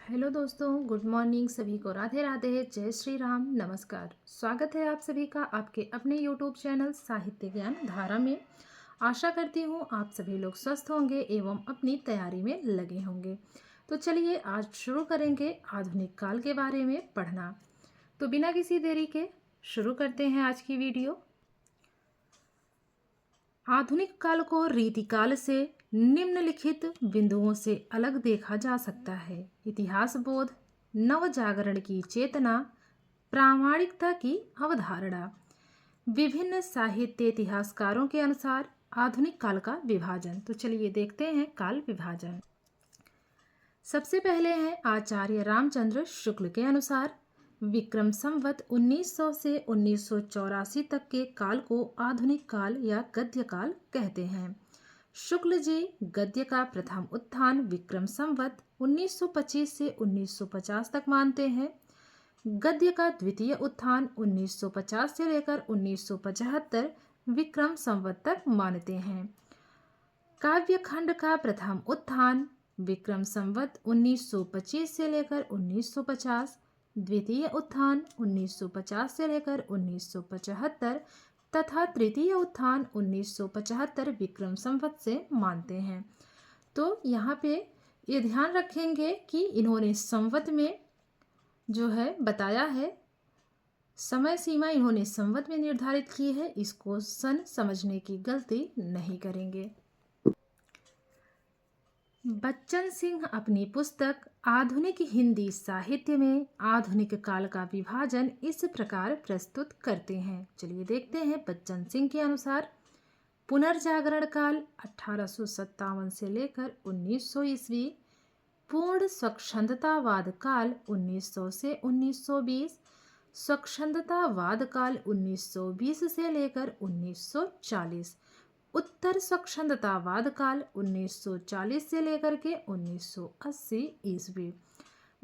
Hello दोस्तों, good morning. सभी को राधे राधे, जय श्री राम, नमस्कार। स्वागत है आप सभी का आपके अपने यूट्यूब चैनल साहित्य ज्ञान धारा में। आशा करती हूँ आप सभी लोग स्वस्थ होंगे एवं अपनी तैयारी में लगे होंगे। तो चलिए आज शुरू करेंगे आधुनिक काल के बारे में पढ़ना। तो बिना किसी देरी के शुरू करते हैं आज की वीडियो। आधुनिक काल को रीतिकाल से निम्नलिखित बिंदुओं से अलग देखा जा सकता है। इतिहास बोध, नव जागरण की चेतना, प्रामाणिकता की अवधारणा। विभिन्न साहित्य इतिहासकारों के अनुसार आधुनिक काल का विभाजन। तो चलिए देखते हैं काल विभाजन। सबसे पहले है आचार्य रामचंद्र शुक्ल के अनुसार विक्रम संवत 1900 से 1984 तक के काल को आधुनिक काल या गद्य काल कहते हैं। शुक्ल जी गद्य का प्रथम उत्थान विक्रम संवत 1925 से 1950 तक मानते हैं। गद्य का द्वितीय उत्थान 1950 से लेकर 1975 विक्रम संवत तक मानते हैं। काव्य खंड का प्रथम उत्थान विक्रम संवत 1925 से लेकर 1950, द्वितीय उत्थान 1950 से लेकर 1975 तथा तृतीय उत्थान 1975 विक्रम संवत से मानते हैं। तो यहाँ पे ये ध्यान रखेंगे कि इन्होंने संवत में जो है बताया है, समय सीमा इन्होंने संवत में निर्धारित की है, इसको सन समझने की गलती नहीं करेंगे। बच्चन सिंह अपनी पुस्तक आधुनिक हिंदी साहित्य में आधुनिक काल का विभाजन इस प्रकार प्रस्तुत करते हैं। चलिए देखते हैं बच्चन सिंह के अनुसार पुनर्जागरण काल 1857 से लेकर 1900 ईस्वी, पूर्ण स्वच्छंदतावाद काल 1900 से 1920, स्वच्छंदतावाद काल 1920 से लेकर 1940, उत्तर स्वच्छंदतावाद काल 1940 से लेकर के 1980 ईस्वी।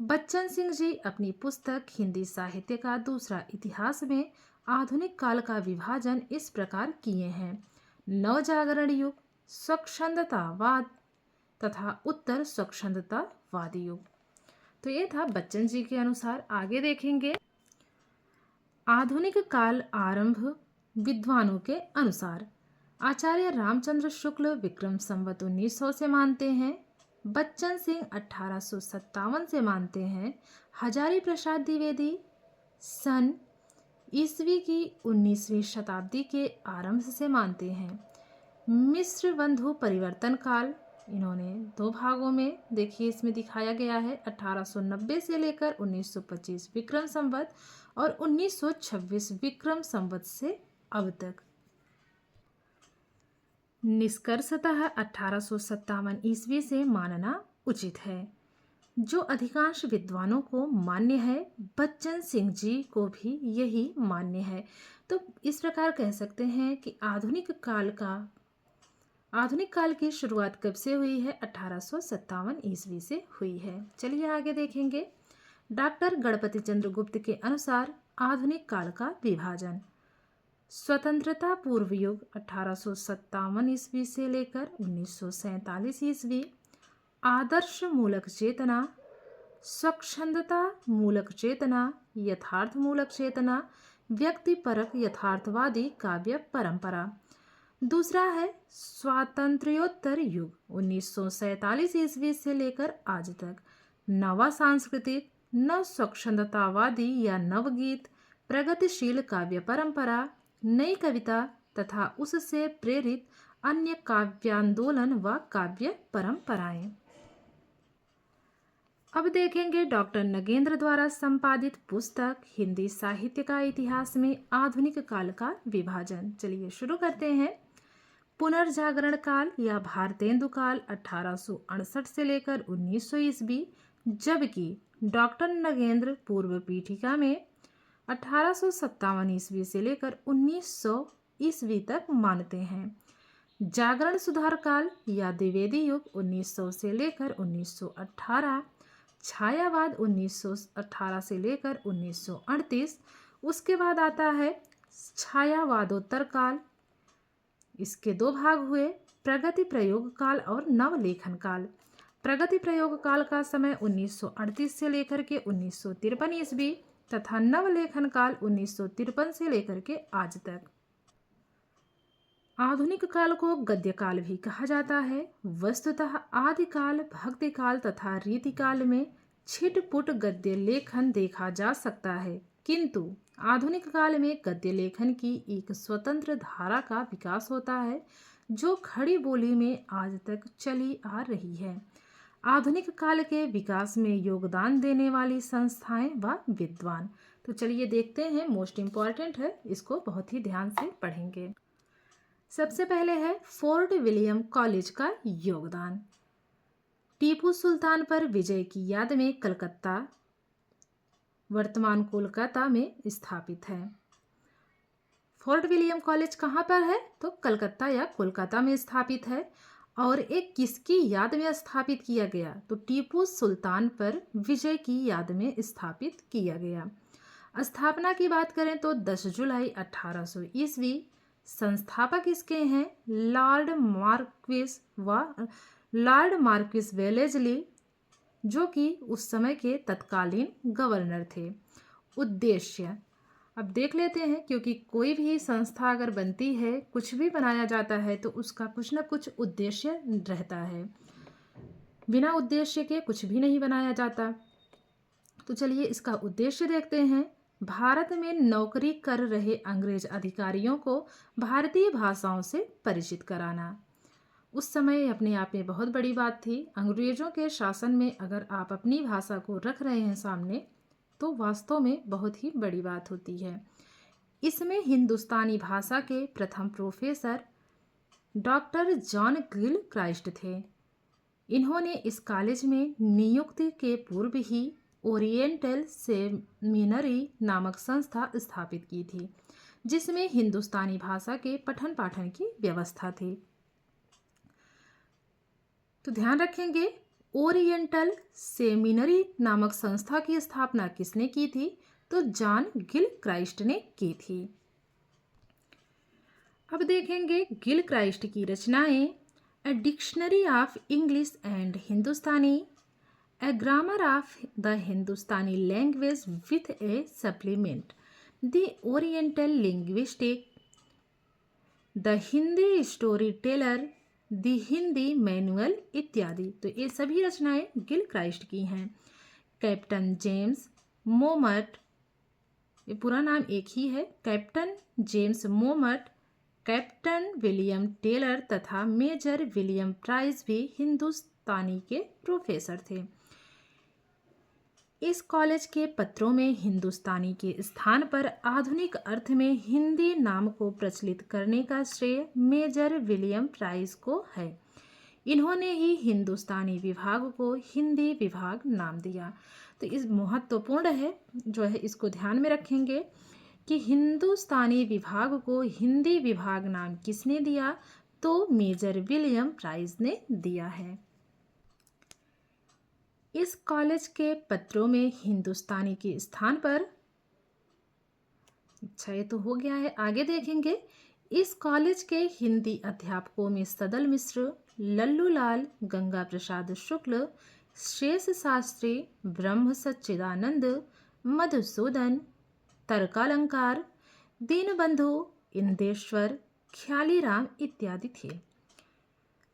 बच्चन सिंह जी अपनी पुस्तक हिंदी साहित्य का दूसरा इतिहास में आधुनिक काल का विभाजन इस प्रकार किए हैं: नवजागरण युग, स्वच्छंदतावाद तथा उत्तर स्वच्छंदतावादी युग। तो ये था बच्चन जी के अनुसार। आगे देखेंगे आधुनिक काल आरंभ विद्वानों के अनुसार। आचार्य रामचंद्र शुक्ल विक्रम संवत 1900 से मानते हैं, बच्चन सिंह 1857 से मानते हैं, हजारी प्रसाद द्विवेदी सन ईस्वी की 19वीं शताब्दी के आरंभ से मानते हैं। मिश्र बंधु परिवर्तन काल इन्होंने दो भागों में देखिए इसमें दिखाया गया है, 1890 से लेकर 1925 विक्रम संवत और 1926 विक्रम संवत से अब तक। निष्कर्षतः 1857 ईस्वी से मानना उचित है, जो अधिकांश विद्वानों को मान्य है। बच्चन सिंह जी को भी यही मान्य है। तो इस प्रकार कह सकते हैं कि आधुनिक काल की शुरुआत कब से हुई है? 1857 ईस्वी से हुई है। चलिए आगे देखेंगे डॉक्टर गणपति चंद्र गुप्त के अनुसार आधुनिक काल का विभाजन। स्वतंत्रता पूर्व युग 1857 ईस्वी से लेकर 1947 ईस्वी, आदर्श मूलक चेतना, स्वच्छंदता मूलक चेतना, यथार्थ मूलक चेतना, व्यक्तिपरक यथार्थवादी काव्य परंपरा। दूसरा है स्वातंत्र्योत्तर युग 1947 ईस्वी से लेकर आज तक, नवा सांस्कृतिक, नव स्वच्छंदतावादी या नवगीत, प्रगतिशील काव्य परंपरा, नई कविता तथा उससे प्रेरित अन्य काव्यांदोलन व काव्य परंपराएं। अब देखेंगे डॉक्टर नगेंद्र द्वारा संपादित पुस्तक हिंदी साहित्य का इतिहास में आधुनिक काल का विभाजन। चलिए शुरू करते हैं। पुनर्जागरण काल या भारतेंदु काल 1868 से लेकर 1900 ईस्वी, जबकि डॉक्टर नगेंद्र पूर्व पीठिका में 1857 ईस्वी से लेकर 1900 ईस्वी तक मानते हैं। जागरण सुधार काल या द्विवेदी युग 1900 से लेकर 1918, छायावाद 1918 से लेकर 1938, उसके बाद आता है छायावादोत्तर काल। इसके दो भाग हुए, प्रगति प्रयोग काल और नवलेखन काल। प्रगति प्रयोग काल का समय 1938 से लेकर के 1953 ईस्वी तथा नवलेखन काल 1953 से लेकर के आज तक। आधुनिक काल को गद्य काल भी कहा जाता है। वस्तुतः आदिकाल, भक्ति काल तथा रीति काल में छिटपुट गद्य लेखन देखा जा सकता है, किंतु आधुनिक काल में गद्य लेखन की एक स्वतंत्र धारा का विकास होता है जो खड़ी बोली में आज तक चली आ रही है। आधुनिक काल के विकास में योगदान देने वाली संस्थाएं व विद्वान। तो चलिए देखते हैं, मोस्ट इम्पॉर्टेंट है, इसको बहुत ही ध्यान से पढ़ेंगे। सबसे पहले है फोर्ट विलियम कॉलेज का योगदान। टीपू सुल्तान पर विजय की याद में कलकत्ता, वर्तमान कोलकाता में स्थापित है। फोर्ट विलियम कॉलेज कहाँ पर है? तो कलकत्ता या कोलकाता में स्थापित है। और एक किसकी याद में स्थापित किया गया? तो टीपू सुल्तान पर विजय की याद में स्थापित किया गया। स्थापना की बात करें तो 10 जुलाई 1800 ईस्वी। संस्थापक इसके हैं लॉर्ड मार्क्विस वेलेस्ली, जो कि उस समय के तत्कालीन गवर्नर थे। उद्देश्य अब देख लेते हैं, क्योंकि कोई भी संस्था अगर बनती है, कुछ भी बनाया जाता है, तो उसका कुछ ना कुछ उद्देश्य रहता है। बिना उद्देश्य के कुछ भी नहीं बनाया जाता। तो चलिए इसका उद्देश्य देखते हैं। भारत में नौकरी कर रहे अंग्रेज अधिकारियों को भारतीय भाषाओं से परिचित कराना। उस समय अपने आप में बहुत बड़ी बात थी। अंग्रेजों के शासन में अगर आप अपनी भाषा को रख रहे हैं सामने, तो वास्तव में बहुत ही बड़ी बात होती है। इसमें हिंदुस्तानी भाषा के प्रथम professor doctor John Gill Christ थे। इन्होंने इस कॉलेज में नियुक्ति के पूर्व ही ओरिएंटल सेमिनरी नामक संस्था स्थापित की थी, जिसमें हिंदुस्तानी भाषा के पठन पाठन की व्यवस्था थी। तो ध्यान रखेंगे, ओरिएंटल सेमिनरी नामक संस्था की स्थापना किसने की थी? तो जॉन गिल क्राइस्ट ने की थी। अब देखेंगे गिल क्राइस्ट की रचनाएं। A dictionary of English and Hindustani, A grammar of the Hindustani language with A supplement, the oriental linguistic, the Hindi story teller, the Hindi manual इत्यादि। तो ये सभी रचनाएं गिल क्राइस्ट की हैं। कैप्टन जेम्स मोमट, ये पूरा नाम एक ही है, captain James Mowat, captain William Taylor तथा मेजर विलियम प्राइस भी हिंदुस्तानी के प्रोफेसर थे। इस कॉलेज के पत्रों में हिंदुस्तानी के स्थान पर आधुनिक अर्थ में हिंदी नाम को प्रचलित करने का श्रेय मेजर विलियम प्राइस को है। इन्होंने ही हिंदुस्तानी विभाग को हिंदी विभाग नाम दिया। तो इस महत्वपूर्ण है जो है, इसको ध्यान में रखेंगे कि हिंदुस्तानी विभाग को हिंदी विभाग नाम किसने दिया? तो मेजर विलियम प्राइस ने दिया है। इस कॉलेज के पत्रों में हिंदुस्तानी के स्थान पर, अच्छा ये तो हो गया है, आगे देखेंगे। इस कॉलेज के हिंदी अध्यापकों में सदल मिश्र, लल्लूलाल, गंगा प्रसाद शुक्ल, शेष शास्त्री, ब्रह्म सच्चिदानंद, मधुसूदन, तर्कालंकार, दीनबंधु, इंदेश्वर, ख्यालीराम इत्यादि थे।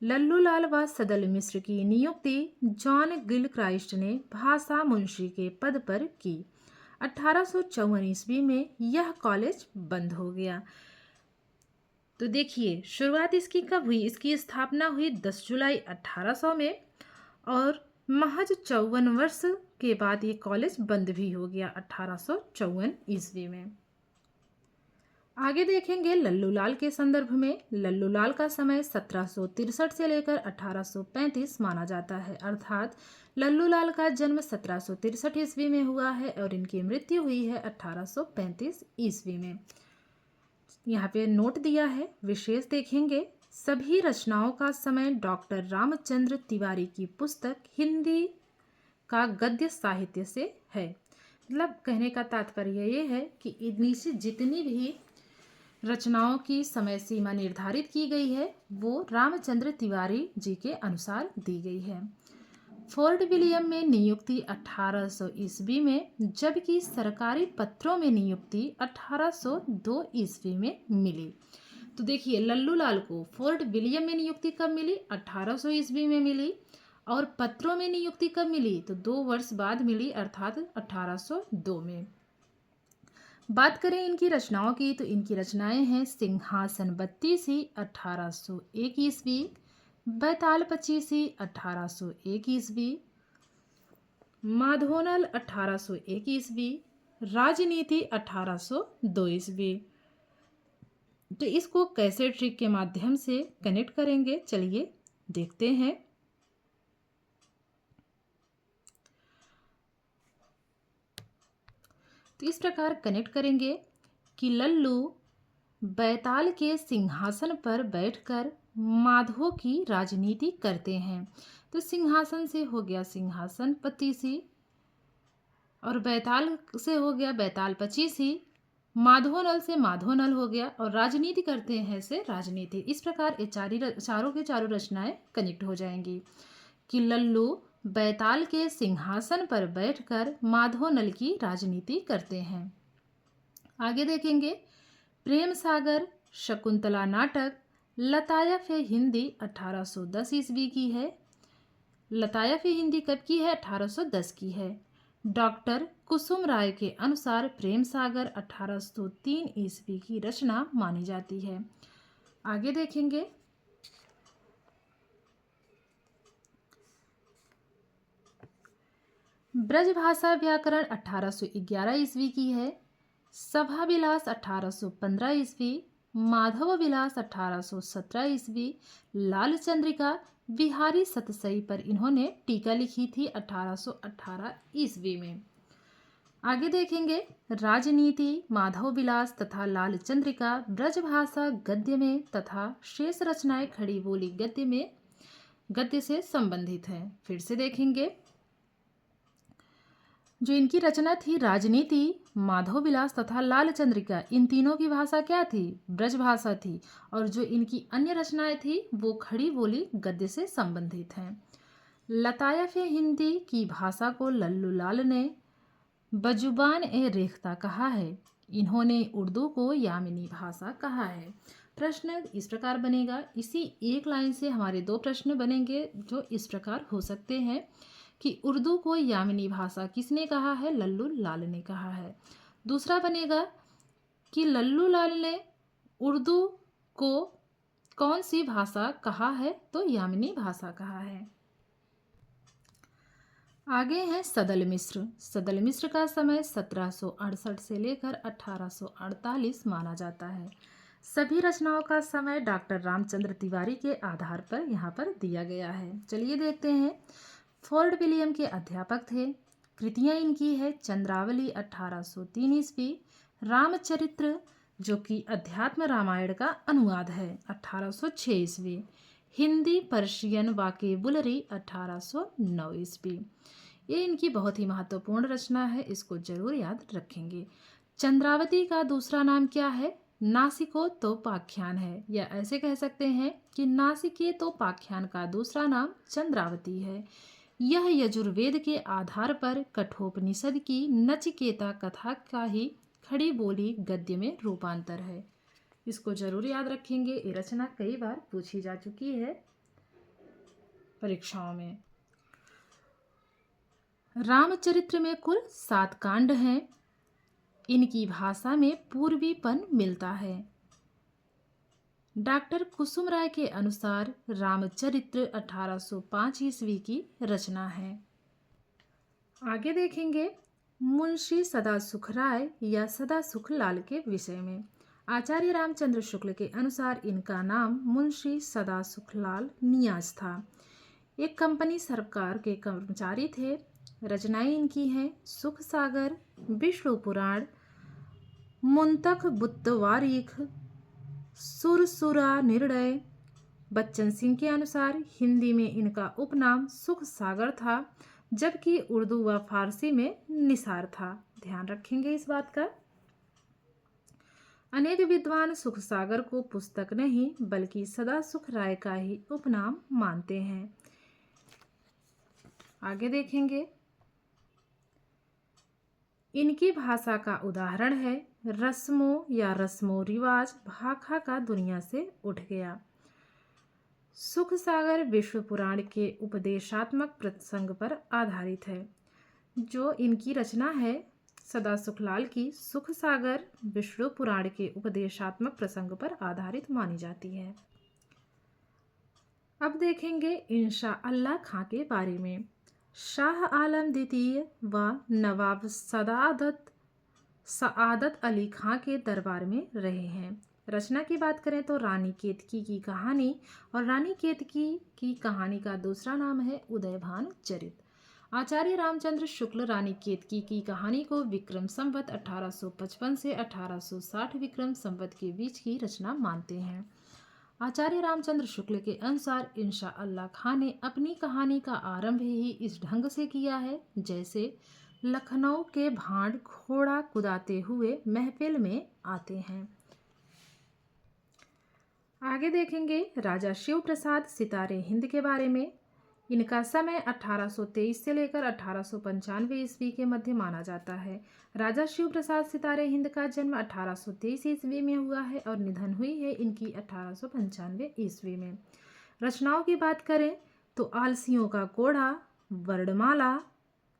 लल्लूलाल व सदल मिश्र की नियुक्ति जॉन गिल क्राइस्ट ने भाषा मुंशी के पद पर की। 1854 ईस्वी में यह कॉलेज बंद हो गया। तो देखिए शुरुआत इसकी कब हुई? इसकी स्थापना हुई 10 जुलाई 1800 में, और महज 54 वर्ष के बाद ये कॉलेज बंद भी हो गया 1854 ईस्वी में। आगे देखेंगे लल्लूलाल के संदर्भ में। लल्लूलाल का समय 1763 से लेकर 1835 माना जाता है, अर्थात लल्लूलाल का जन्म 1763 ईस्वी में हुआ है और इनकी मृत्यु हुई है 1835 ईस्वी में। यहाँ पे नोट दिया है, विशेष देखेंगे। सभी रचनाओं का समय डॉक्टर रामचंद्र तिवारी की पुस्तक हिंदी का गद्य साहित्य से है। मतलब कहने का तात्पर्य ये है कि इनमें से जितनी भी रचनाओं की समय सीमा निर्धारित की गई है वो रामचंद्र तिवारी जी के अनुसार दी गई है। फोर्ट विलियम में नियुक्ति 1800 ईस्वी में, जबकि सरकारी पत्रों में नियुक्ति 1802 ईस्वी में मिली। तो देखिए, लल्लू लाल को फोर्ट विलियम में नियुक्ति कब मिली? 1800 ईस्वी में मिली। और पत्रों में नियुक्ति कब मिली? तो 2 वर्ष बाद मिली, अर्थात 1802 में। बात करें इनकी रचनाओं की, तो इनकी रचनाएं हैं सिंहासन बत्तीसी 1801 ईस्वी, बैताल पचीसी 1801 ईस्वी, माधोनल 1801 ईस्वी, राजनीति 1802 ईस्वी। तो इसको कैसे ट्रिक के माध्यम से कनेक्ट करेंगे, चलिए देखते हैं। तो इस प्रकार कनेक्ट करेंगे कि लल्लू बैताल के सिंहासन पर बैठकर माधो की राजनीति करते हैं। तो सिंहासन से हो गया सिंहासन पतीसी, और बैताल से हो गया बैताल पचीसी, माधोनल से माधोनल हो गया, और राजनीति करते हैं से राजनीति। इस प्रकार ये चारों के चारों रचनाएं कनेक्ट हो जाएंगी कि लल्लू बैताल के सिंहासन पर बैठकर माधोनल की राजनीति करते हैं। आगे देखेंगे, प्रेम सागर शकुंतला नाटक लतायफ हिंदी 1810 ईस्वी की है। लतायफ हिंदी कब की है? 1810 की है। डॉक्टर कुसुम राय के अनुसार प्रेम सागर 1803 ईस्वी की रचना मानी जाती है। आगे देखेंगे, ब्रजभाषा व्याकरण 1811 ईस्वी की है। सभा विलास 1815 ईस्वी, माधव विलास 1817 ईस्वी, लाल चंद्रिका बिहारी सतसई पर इन्होंने टीका लिखी थी 1818 ईस्वी में। आगे देखेंगे, राजनीति, माधव विलास तथा लाल चंद्रिका ब्रजभाषा गद्य में तथा शेष रचनाएं खड़ी बोली गद्य से संबंधित हैं। फिर से देखेंगे, जो इनकी रचना थी राजनीति, माधव विलास तथा लाल चंद्रिका, इन तीनों की भाषा क्या थी? ब्रजभाषा थी। और जो इनकी अन्य रचनाएं थी वो खड़ी बोली गद्य से संबंधित हैं। लतायफ हिंदी की भाषा को लल्लू लाल ने बजुबान ए रेख्ता कहा है। इन्होंने उर्दू को यामिनी भाषा कहा है। प्रश्न इस प्रकार बनेगा। इसी एक लाइन से हमारे 2 प्रश्न बनेंगे जो इस प्रकार हो सकते हैं कि उर्दू को यामिनी भाषा किसने कहा है? लल्लू लाल ने कहा है। दूसरा बनेगा कि लल्लू लाल ने उर्दू को कौन सी भाषा कहा है? तो यामिनी भाषा कहा है। आगे हैं सदल मिश्र। सदल मिश्र का समय 1768 से लेकर 1848 माना जाता है। सभी रचनाओं का समय डॉक्टर रामचंद्र तिवारी के आधार पर यहाँ पर दिया गया है। चलिए देखते हैं। फोर्ट विलियम के अध्यापक थे। कृतियाँ इनकी है चंद्रावली 1803 ईस्वी, रामचरित्र जो कि अध्यात्म रामायण का अनुवाद है 1806 ईस्वी, हिंदी पर्शियन वाकेबुलरी 1809 ईस्वी। ये इनकी बहुत ही महत्वपूर्ण रचना है, इसको जरूर याद रखेंगे। चंद्रावती का दूसरा नाम क्या है? नासिकोतोपाख्यान है, या ऐसे कह सकते हैं कि नासिकेतोपाख्यान का दूसरा नाम चंद्रावती है। यह यजुर्वेद के आधार पर कठोपनिषद की नचिकेता कथा का ही खड़ी बोली गद्य में रूपांतर है। इसको जरूर याद रखेंगे। ये रचना कई बार पूछी जा चुकी है परीक्षाओं में। रामचरित्र में कुल 7 कांड हैं। इनकी भाषा में पूर्वीपन मिलता है। डॉक्टर कुसुम राय के अनुसार रामचरित्र 1805 ईस्वी की रचना है। आगे देखेंगे मुंशी सदा सुख राय या सदा सुख लाल के विषय में। आचार्य रामचंद्र शुक्ल के अनुसार इनका नाम मुंशी सदा सुख लाल नियाज था। एक कंपनी सरकार के कर्मचारी थे। रचनाएं इनकी हैं सुख सागर, विष्णु पुराण, मुंतख बुत्तवारिख, सुरसुरा निर्णय। बच्चन सिंह के अनुसार हिंदी में इनका उपनाम सुख सागर था, जबकि उर्दू व फारसी में निसार था। ध्यान रखेंगे इस बात का। अनेक विद्वान सुख सागर को पुस्तक नहीं बल्कि सदा सुख राय का ही उपनाम मानते हैं। आगे देखेंगे, इनकी भाषा का उदाहरण है रस्मों या रस्मों रिवाज भाखा का दुनिया से उठ गया। सुख सागर विश्व पुराण के उपदेशात्मक प्रसंग पर आधारित है। जो इनकी रचना है सदा सुखलाल की, सुख सागर विश्व पुराण के उपदेशात्मक प्रसंग पर आधारित मानी जाती है। अब देखेंगे इंशा अल्लाह खां के बारे में। शाह आलम द्वितीय व नवाब सआदत अली खां के दरबार में रहे हैं। रचना की बात करें तो रानी केतकी की कहानी, और रानी केतकी की कहानी का दूसरा नाम है उदयभान चरित। आचार्य रामचंद्र शुक्ल रानी केतकी की कहानी को विक्रम संवत 1855 से 1860 विक्रम संवत के बीच की रचना मानते हैं। आचार्य रामचंद्र शुक्ल के अनुसार इंशा अल्लाह खां ने अपनी कहानी का आरंभ ही इस ढंग से किया है जैसे लखनऊ के भांड घोड़ा कुदाते हुए महफिल में आते हैं। आगे देखेंगे राजा शिव प्रसाद सितारे हिंद के बारे में। इनका समय 1823 से लेकर 1895 ईस्वी के मध्य माना जाता है। राजा शिव प्रसाद सितारे हिंद का जन्म 1823 ईस्वी में हुआ है और निधन हुई है इनकी 1895 ईस्वी में। रचनाओं की बात करें तो आलसियों का कोड़ा, वर्णमाला,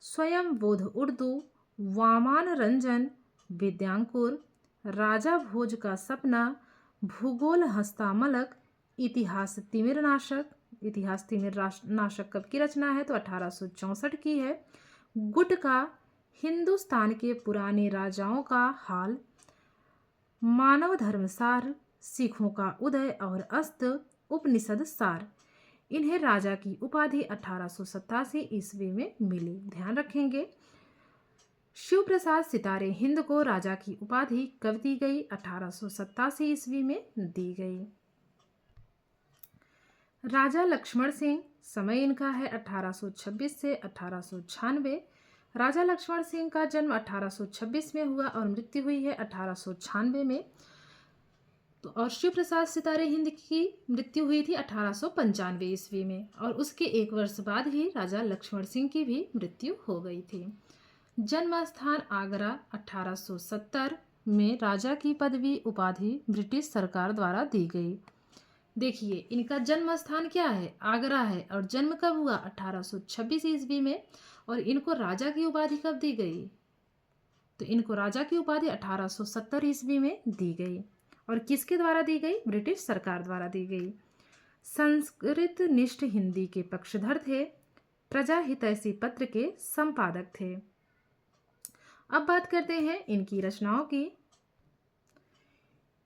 स्वयं बोध उर्दू, वामान रंजन, विद्यांकुर, राजा भोज का सपना, भूगोल हस्तामलक, इतिहास तिमिर नाशक कब की रचना है तो 1864 की है। गुटका, हिंदुस्तान के पुराने राजाओं का हाल, मानव धर्मसार, सिखों का उदय और अस्त, उपनिषद सार। इन्हें राजा की उपाधि 1887 ईस्वी में मिली। ध्यान रखेंगे, शिव प्रसाद सितारे हिंद को राजा की उपाधि कब दी गई? 1887 ईस्वी में दी गई। राजा लक्ष्मण सिंह, समय इनका है 1826 से 1896। राजा लक्ष्मण सिंह का जन्म 1826 में हुआ और मृत्यु हुई है 1896 में। तो और शिव प्रसाद सितारे हिंद की मृत्यु हुई थी 1895 ईस्वी में, और उसके एक वर्ष बाद ही राजा लक्ष्मण सिंह की भी मृत्यु हो गई थी। जन्म स्थान आगरा। 1870 में राजा की पदवी उपाधि ब्रिटिश सरकार द्वारा दी गई। देखिए, इनका जन्म स्थान क्या है? आगरा है। और जन्म कब हुआ? 1826 ईस्वी में। और इनको राजा की उपाधि कब दी गई? तो इनको राजा की उपाधि 1870 ईस्वी में दी गई। और किसके द्वारा दी गई? ब्रिटिश सरकार द्वारा दी गई। संस्कृत निष्ठ हिंदी के पक्षधर थे। प्रजा हितैषी पत्र के संपादक थे। अब बात करते हैं इनकी रचनाओं की।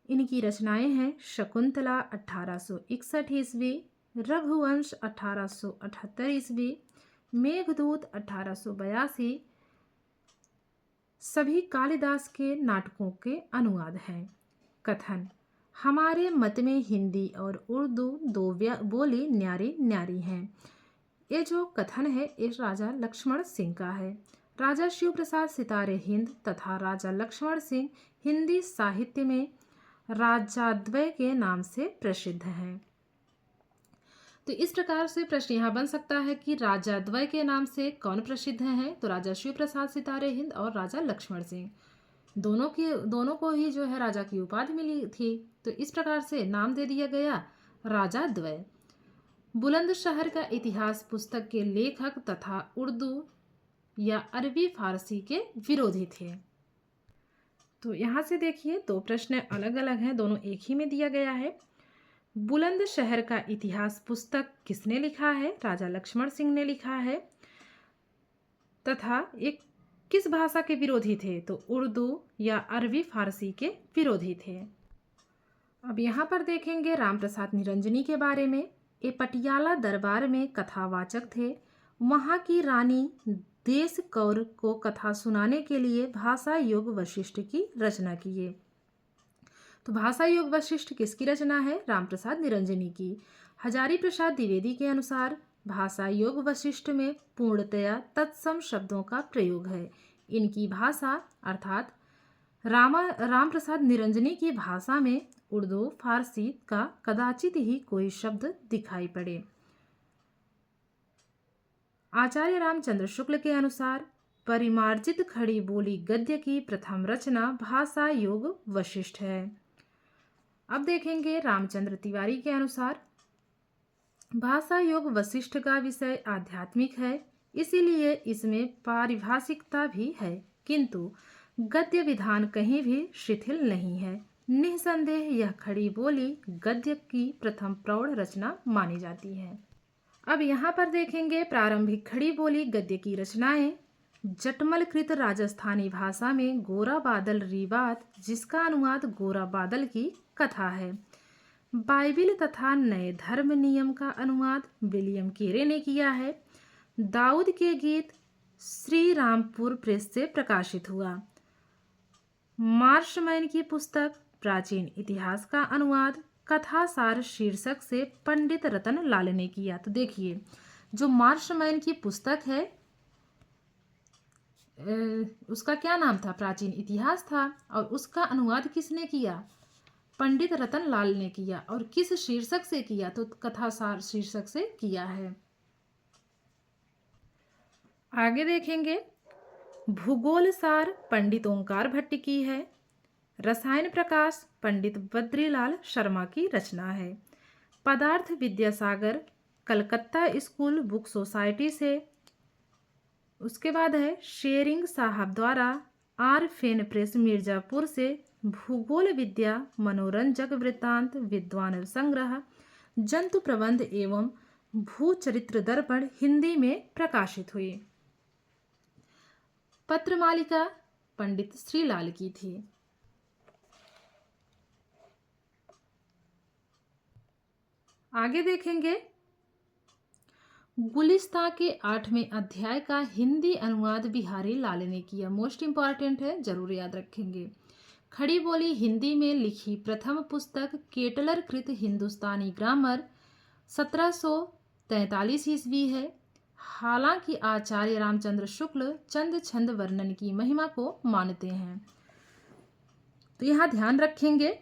इनकी रचनाएं हैं शकुंतला 1861 ईस्वी, रघुवंश 1878 ईस्वी, मेघदूत 1882। सभी कालिदास के नाटकों के अनुवाद हैं। कथन, हमारे मत में हिंदी और उर्दू दो बोली न्यारी न्यारी हैं। ये जो कथन है ये राजा लक्ष्मण सिंह का है। राजा शिव प्रसाद सितारे हिंद तथा राजा लक्ष्मण सिंह हिंदी साहित्य में राजाद्वय के नाम से प्रसिद्ध हैं। तो इस प्रकार से प्रश्न यहाँ बन सकता है कि राजाद्वय के नाम से कौन प्रसिद्ध हैं? तो राजा शिव प्रसाद सितारे हिंद और राजा लक्ष्मण सिंह, दोनों को ही जो है राजा की उपाधि मिली थी। तो इस प्रकार से नाम दे दिया गया राजाद्वय। बुलंदशहर का इतिहास पुस्तक के लेखक तथा उर्दू या अरबी फारसी के विरोधी थे। तो यहाँ से देखिए दो प्रश्न अलग अलग हैं, दोनों एक ही में दिया गया है। बुलंदशहर का इतिहास पुस्तक किसने लिखा है? राजा लक्ष्मण सिंह ने लिखा है। तथा एक किस भाषा के विरोधी थे? तो उर्दू या अरबी फारसी के विरोधी थे। अब यहाँ पर देखेंगे रामप्रसाद निरंजनी के बारे में। ये पटियाला दरबार में कथावाचक थे। वहाँ की रानी देश कौर को कथा सुनाने के लिए भाषा योग वशिष्ठ की रचना किए। तो भाषा योग वशिष्ठ किसकी रचना है? रामप्रसाद निरंजनी की। हजारी प्रसाद द्विवेदी के अनुसार भाषा योग वशिष्ठ में पूर्णतया तत्सम शब्दों का प्रयोग है। इनकी भाषा अर्थात रामप्रसाद निरंजनी की भाषा में उर्दू फारसी का कदाचित ही कोई शब्द दिखाई पड़े। आचार्य रामचंद्र शुक्ल के अनुसार परिमार्जित खड़ी बोली गद्य की प्रथम रचना भाषा योग वशिष्ठ है। अब देखेंगे रामचंद्र तिवारी के अनुसार भाषा योग वशिष्ठ का विषय आध्यात्मिक है, इसीलिए इसमें पारिभाषिकता भी है, किंतु गद्य विधान कहीं भी शिथिल नहीं है। निसंदेह यह खड़ी बोली गद्य की प्रथम प्रौढ़ रचना मानी जाती है। अब यहाँ पर देखेंगे प्रारंभिक खड़ी बोली गद्य की रचनाएं। जटमलकृत राजस्थानी भाषा में गोरा बादल रीबात, जिसका अनुवाद गोरा बादल की कथा है। बाइबिल तथा नए धर्म नियम का अनुवाद विलियम केरे ने किया है। दाऊद के गीत श्री रामपुर प्रेस से प्रकाशित हुआ। मार्शमैन की पुस्तक प्राचीन इतिहास का अनुवाद कथासार शीर्षक से पंडित रतन लाल ने किया। तो देखिए, जो मार्शमैन की पुस्तक है उसका क्या नाम था? प्राचीन इतिहास था, और उसका अनुवाद किसने किया? पंडित रतन लाल ने किया। और किस शीर्षक से किया? तो कथासार शीर्षक से किया है। आगे देखेंगे भूगोल सार पंडित ओंकार भट्ट की है। रसायन प्रकाश पंडित बद्रीलाल शर्मा की रचना है। पदार्थ Vidyasagar Calcutta school book society से। उसके बाद है शेरिंग साहब द्वारा आर फेन प्रेस मिर्जापुर से भूगोल विद्या मनोरंजक वृत्तांत विद्वान संग्रह जंतु प्रबंध एवं भूचरित्र दर्पण हिंदी में प्रकाशित हुई। पत्र मालिका पंडित श्रीलाल की थी। आगे देखेंगे गुलिस्तां के 8वें अध्याय का हिंदी अनुवाद बिहारी लाल ने किया। मोस्ट इंपॉर्टेंट है, जरूर याद रखेंगे। खड़ी बोली हिंदी में लिखी प्रथम पुस्तक केटलर कृत हिंदुस्तानी ग्रामर 1743 ईस्वी है। हालांकि आचार्य रामचंद्र शुक्ल चंद छंद वर्णन की महिमा को मानते हैं। तो यहाँ ध्यान रखेंगे,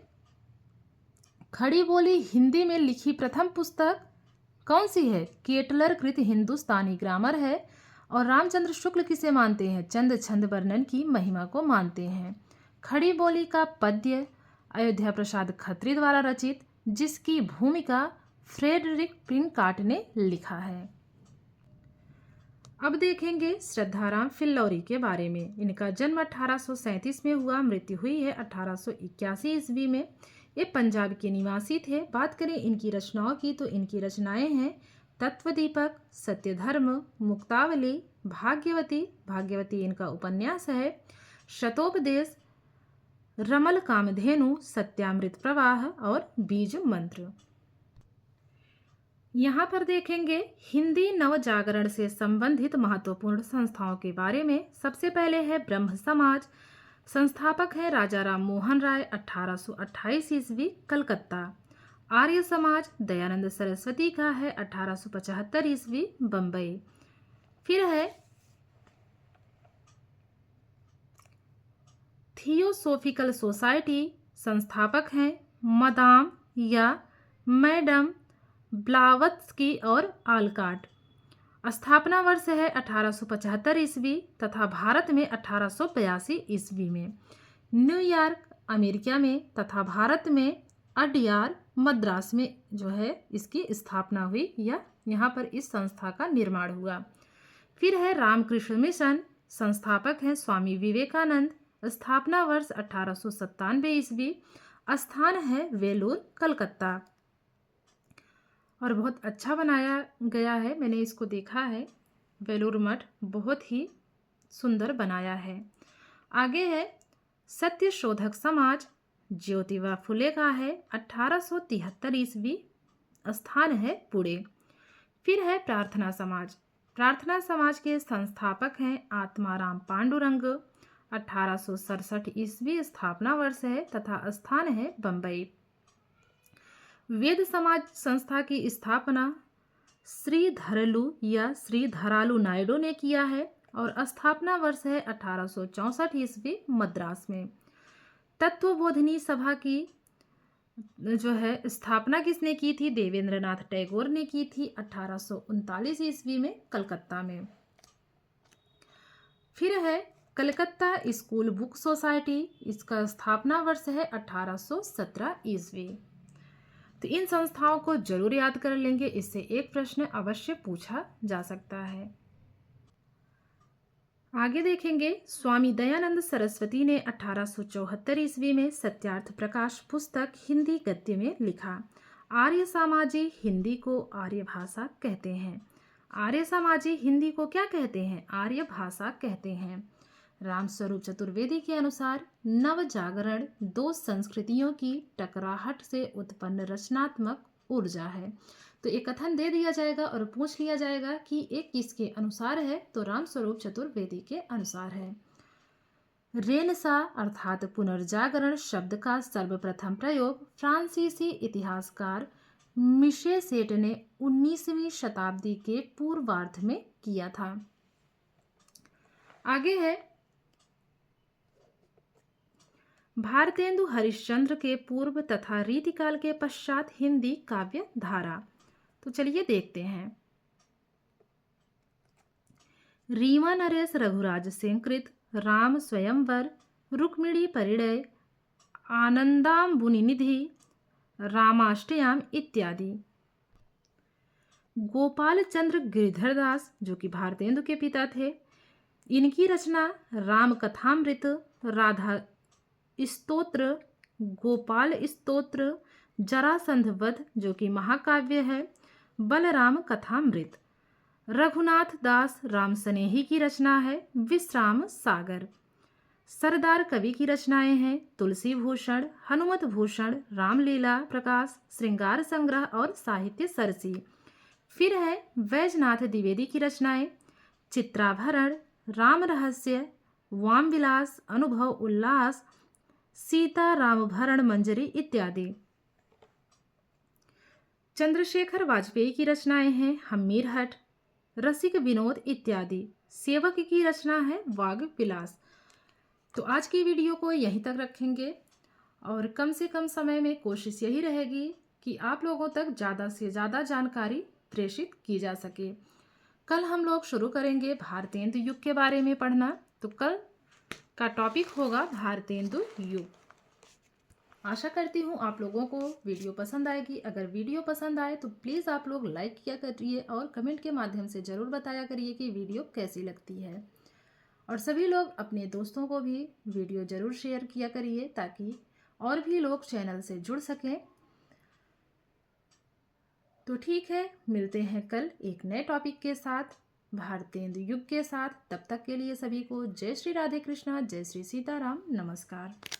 खड़ी बोली हिंदी में लिखी प्रथम पुस्तक कौन सी है? केटलर कृत हिंदुस्तानी ग्रामर है। और रामचंद्र शुक्ल किसे मानते हैं? चंद छंद वर्णन की महिमा को मानते हैं। खड़ी बोली का पद्य अयोध्या प्रसाद खत्री द्वारा रचित, जिसकी भूमिका फ्रेडरिक पिनकाट ने लिखा है। अब देखेंगे श्रद्धाराम फिल्लौरी के बारे में। इनका जन्म 1837 में हुआ, मृत्यु हुई है 1881 ईस्वी में। ये पंजाब के निवासी थे। बात करें इनकी रचनाओं की, तो इनकी रचनाएं हैं तत्वदीपक, सत्यधर्म, मुक्तावली, भाग्यवती, भाग्यवती इनका उपन्यास है, शतोपदेश, रमल कामधेनु, सत्यामृत प्रवाह और बीज मंत्र। यहाँ पर देखेंगे हिंदी नव जागरण से संबंधित महत्वपूर्ण संस्थाओं के बारे में। सबसे पहले है ब्रह्म समाज। संस्थापक है राजा राम मोहन राय, 1828 ईस्वी, कलकत्ता। आर्य समाज दयानंद सरस्वती का है, 1875 ईस्वी, बम्बई। फिर है थियोसोफिकल सोसाइटी। संस्थापक हैं मदाम या मैडम ब्लावत्स्की और आलकाट। स्थापना वर्ष है 1875 ईस्वी तथा भारत में 1882 ईस्वी में। न्यूयॉर्क अमेरिका में तथा भारत में अडयार मद्रास में जो है इसकी स्थापना हुई, या यहाँ पर इस संस्था का निर्माण हुआ। फिर है रामकृष्ण मिशन। संस्थापक हैं स्वामी विवेकानंद। स्थापना वर्ष 1897 ईस्वी। स्थान है वेलूर, कलकत्ता। और बहुत अच्छा बनाया गया है, मैंने इसको देखा है। वेलूर मठ बहुत ही सुंदर बनाया है। आगे है सत्य शोधक समाज। ज्योतिबा फुले का है, 1873 ईस्वी। स्थान है पुणे। फिर है प्रार्थना समाज। प्रार्थना समाज के संस्थापक हैं आत्माराम पांडुरंग। 1867 ईस्वी स्थापना वर्ष है तथा स्थान है बम्बई। वेद समाज संस्था की स्थापना श्रीधरलू या श्रीधरालू नायडू ने किया है और स्थापना वर्ष है 1864 ईस्वी, मद्रास में। तत्वबोधिनी सभा की जो है स्थापना किसने की थी? देवेंद्रनाथ टैगोर ने की थी 1839 ईस्वी में कलकत्ता में। फिर है कलकत्ता स्कूल बुक सोसाइटी, इसका स्थापना वर्ष है 1817 ईस्वी। तो इन संस्थाओं को जरूर याद कर लेंगे, इससे एक प्रश्न अवश्य पूछा जा सकता है। आगे देखेंगे, स्वामी दयानंद सरस्वती ने 1874 ईस्वी में सत्यार्थ प्रकाश पुस्तक हिंदी गद्य में लिखा। आर्य समाजी हिंदी को आर्य भाषा कहते हैं। आर्य समाजी हिंदी को क्या कहते हैं? आर्य भाषा कहते हैं। रामस्वरूप चतुर्वेदी के अनुसार नव जागरण दो संस्कृतियों की टकराहट से उत्पन्न रचनात्मक ऊर्जा है। तो एक कथन दे दिया जाएगा और पूछ लिया जाएगा कि एक किसके अनुसार है? तो रामस्वरूप चतुर्वेदी के अनुसार है। रेनसा अर्थात पुनर्जागरण शब्द का सर्वप्रथम प्रयोग फ्रांसीसी इतिहासकार मिशे सेट ने 19वीं शताब्दी के पूर्वार्ध में किया था। आगे है भारतेंदु हरिश्चंद्र के पूर्व तथा रीतिकाल के पश्चात हिंदी काव्य धारा। तो चलिए देखते हैं। रीवा नरेश रघुराज सिंह कृत राम स्वयंवर रुक्मिणी परिणय आनंदाम्बुनिधि रामाष्टयाम इत्यादि। गोपाल चंद्र गिरधरदास जो कि भारतेंदु के पिता थे, इनकी रचना राम कथामृत, राधा स्तोत्र, गोपाल स्तोत्र, जरासंध वध जो कि महाकाव्य है, बलराम कथामृत। रघुनाथ दास राम स्नेही की रचना है विश्राम सागर। सरदार कवि की रचनाएं हैं तुलसी भूषण, हनुमत भूषण, रामलीला प्रकाश, श्रृंगार संग्रह और साहित्य सरसी। फिर है वैजनाथ द्विवेदी की रचनाएं चित्राभरण, राम रहस्य, वाम विलास, अनुभव उल्लास, सीता रामभरण मंजरी इत्यादि। चंद्रशेखर वाजपेयी की रचनाएं हैं हमीरहट, रसिक विनोद इत्यादि। सेवक की रचना है वाग विलास। तो आज की वीडियो को यहीं तक रखेंगे और कम से कम समय में कोशिश यही रहेगी कि आप लोगों तक ज़्यादा से ज़्यादा जानकारी प्रेषित की जा सके। कल हम लोग शुरू करेंगे भारतेंदु युग के बारे में पढ़ना। तो कल का टॉपिक होगा भारतेंदु युग। आशा करती हूँ आप लोगों को वीडियो पसंद आएगी। अगर वीडियो पसंद आए तो प्लीज़ आप लोग लाइक किया करिए और कमेंट के माध्यम से ज़रूर बताया करिए कि वीडियो कैसी लगती है। और सभी लोग अपने दोस्तों को भी वीडियो ज़रूर शेयर किया करिए ताकि और भी लोग चैनल से जुड़ सकें। तो ठीक है, मिलते हैं कल एक नए टॉपिक के साथ, भारतेंदु युग के साथ। तब तक के लिए सभी को जय श्री राधे कृष्णा, जय श्री सीताराम, नमस्कार।